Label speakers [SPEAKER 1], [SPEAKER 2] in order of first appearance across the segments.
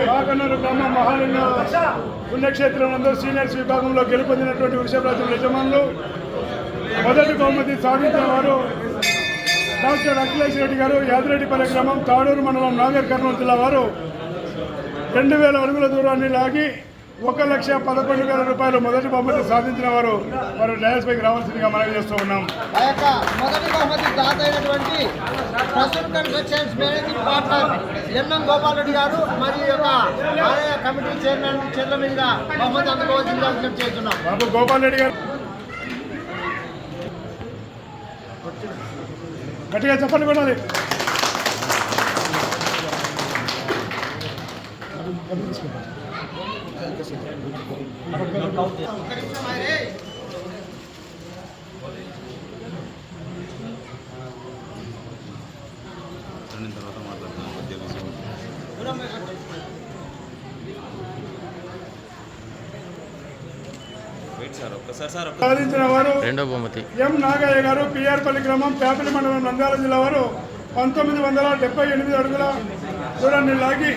[SPEAKER 1] కాకన్నూరు గ్రామ మహాలింగ పుణ్యక్షేత్రం నందు సీనియర్స్ విభాగంలో గెలుపొందినటువంటి వృషభరాజు యజమానులు మొదటి బహుమతి సాధించిన వారు డాక్టర్ అఖిలేష్ రెడ్డి గారు, యాదిరెడ్డిపల్లి గ్రామం, తాడూరు మండలం, నాగర్ కర్నూలు జిల్లా వారు 2000 అడుగుల దూరాన్ని లాగి 1,11,000 రూపాయలు మొదటి బహుమతి సాధించిన వారు డయాస్ పైకి రావాల్సిందిగా మనవి చేస్తూ ఉన్నాం.
[SPEAKER 2] మొదటి బహుమతి దాత అయినటువంటి Prasoon constructions managing partner NM Gopal Reddy గారు మరియు యొక్క ఆలయ కమిటీ చైర్మన్ చేతుల మీదుగా బహుమతి అందుకోవాల్సిందిగా విజ్ఞప్తి చేస్తున్నాం.
[SPEAKER 1] బాబు గోపాల్ రెడ్డి గారు గట్టిగా చెప్పండి కొనాలి. సాధించిన వారు
[SPEAKER 3] రెండో బహుమతి
[SPEAKER 1] ఎం నాగయ్య గారు, పిఆర్పల్లి గ్రామం, పేపల్లి మండలం, నంద్యాల జిల్లా వారు 1978 అడుగుల దూరాన్ని లాగి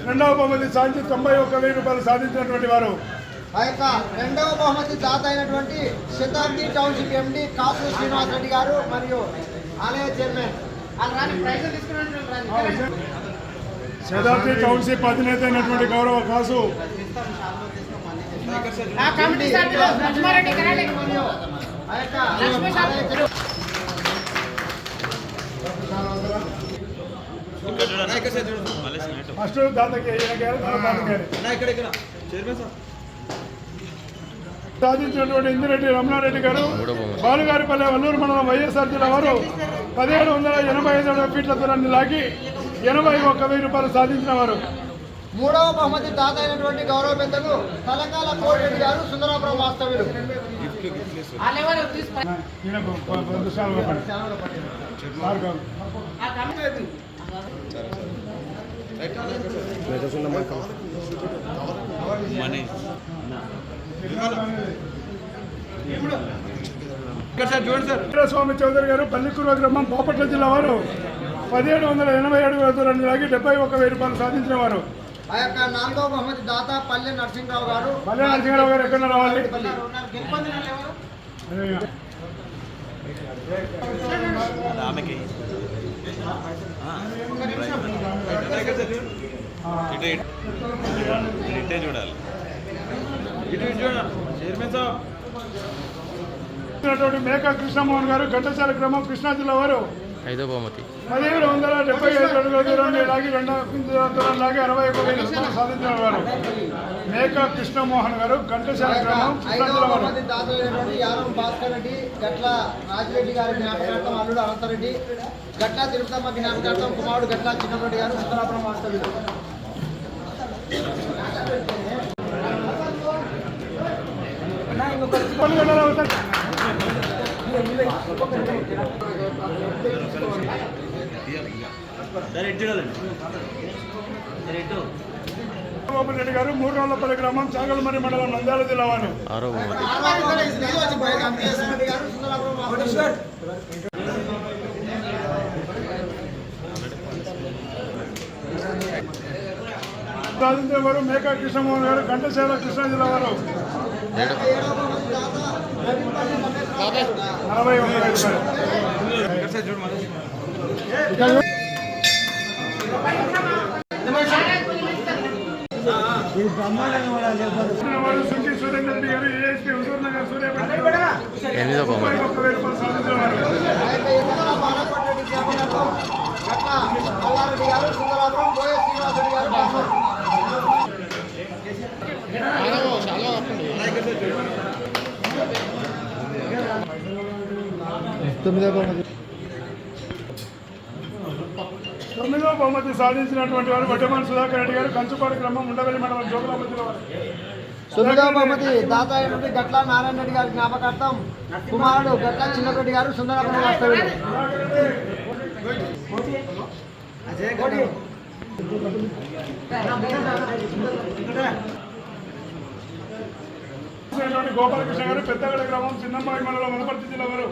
[SPEAKER 1] రెండవ బహుమతి సాధించి 91,000 రూపాయలు సాధించినటువంటి వారు.
[SPEAKER 2] ఆ యొక్క రెండవ బహుమతి దాత అయినటువంటి శతాబ్ది టౌన్షిప్ ఎండి కాసు శ్రీనివాస్ రెడ్డి గారు మరియు ఆలయ చైర్మన్
[SPEAKER 1] శతాబ్ది టౌన్షిప్ అధినేత అయినటువంటి గౌరవ కాసు ఫస్ట్ దాతకి సాధించినటువంటి ఇందిరెడ్డి రమణారెడ్డి గారు, బాలుగారిపల్లె, వల్లూరు మండలం, వైఎస్ఆర్ జిల్లా వారు 1785 ఫీట్ల దూరాన్ని లాగి 81,000 రూపాయలు సాధించిన వారు.
[SPEAKER 2] మూడవ బహుమతి దాత అయినటువంటి గౌరవ పెద్దలు తలకాల కోటిరెడ్డి గారు, సుందరాపురం వాస్తవ్యులు.
[SPEAKER 1] స్వామి చౌదరి గారు, పల్లికూరు గ్రామం, బాపట్ల జిల్లా వారు 1787 అడుగుల దూరాన్ని లాగి 71,000 రూపాయలు సాధించిన వారు.
[SPEAKER 2] ఆ యొక్క నాలుగవ బహుమతి దాత పల్లె నరసింహరావు గారు.
[SPEAKER 1] పల్లె నరసింహరావు గారు ఎక్కడ రావాలి? మేకా కృష్ణమోహన్ గారు, ఘంటసాల గ్రామం, కృష్ణా జిల్లా వారు
[SPEAKER 3] ఐదో బహుమతి
[SPEAKER 1] 1775 అడుగుల దూరాన్ని లాగి 2 దూరం లాగి 61,000 రూపాయలు సాధించిన వారు. మేకా కృష్ణమోహన్ గారు, ఘంటసాల గ్రామం, కృష్ణా జిల్లా వారు.
[SPEAKER 2] భాస్కర్ రెడ్డి, గట్ల రాజిరెడ్డి గారి జ్ఞాపకార్థం అల్లుడు అనంతరెడ్డి, గట్ల తిరుపతమ్మ జ్ఞాపకార్థం కుమారుడు గట్ల చిన్నరెడ్డి గారు, సుందరాపురం వాస్తవ్యులు.
[SPEAKER 1] రెడ్డి గారు, మూడురాళ్లపల్లి గ్రామం, చాగలమరి మండలం, నంద్యాల జిల్లా వారు.
[SPEAKER 3] ఆరో బహుమతి సాధించిన వారు మేకా కృష్ణమోహన్ గారు, ఘంటసాల, కృష్ణా జిల్లా వారు 41,000 రూపాయలు. సుంకి సురేందర్ రెడ్డి గారు, ఏఎస్పీ, హుజూర్ నగర్, సూర్యాపేట 8వ బహుమతి
[SPEAKER 1] 1,000 రూపాయలు సాధించిన వారు. తొమ్మిదవ బహుమతి సాధించినటువంటి వారు వడ్డమాన్ సుధాకర్ రెడ్డి గారు, కంచుపాడు గ్రామం, ఉండవల్లి మండలం, జోగులాంబ జిల్లా వారు.
[SPEAKER 2] 9వ బహుమతి దాత అయినటువంటి గట్ల నారాయణ రెడ్డి గారి జ్ఞాపకార్థం కుమారుడు గట్ల చిన్నరెడ్డి గారు, సుందరాపురం వాస్తవ్యులు.
[SPEAKER 1] గోపాలకృష్ణ గారు, పెద్దగడ గ్రామం, చిన్నమ్మాయి మండలం, వనపర్తి జిల్లా వారు.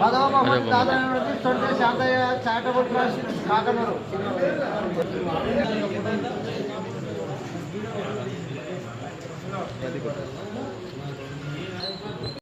[SPEAKER 2] 10వ బహుమతి దాతైనటువంటి తొంటే శాంతయ్య చారిటబుల్ ట్రస్ట్ కాకనూరు.
[SPEAKER 4] అది కూడా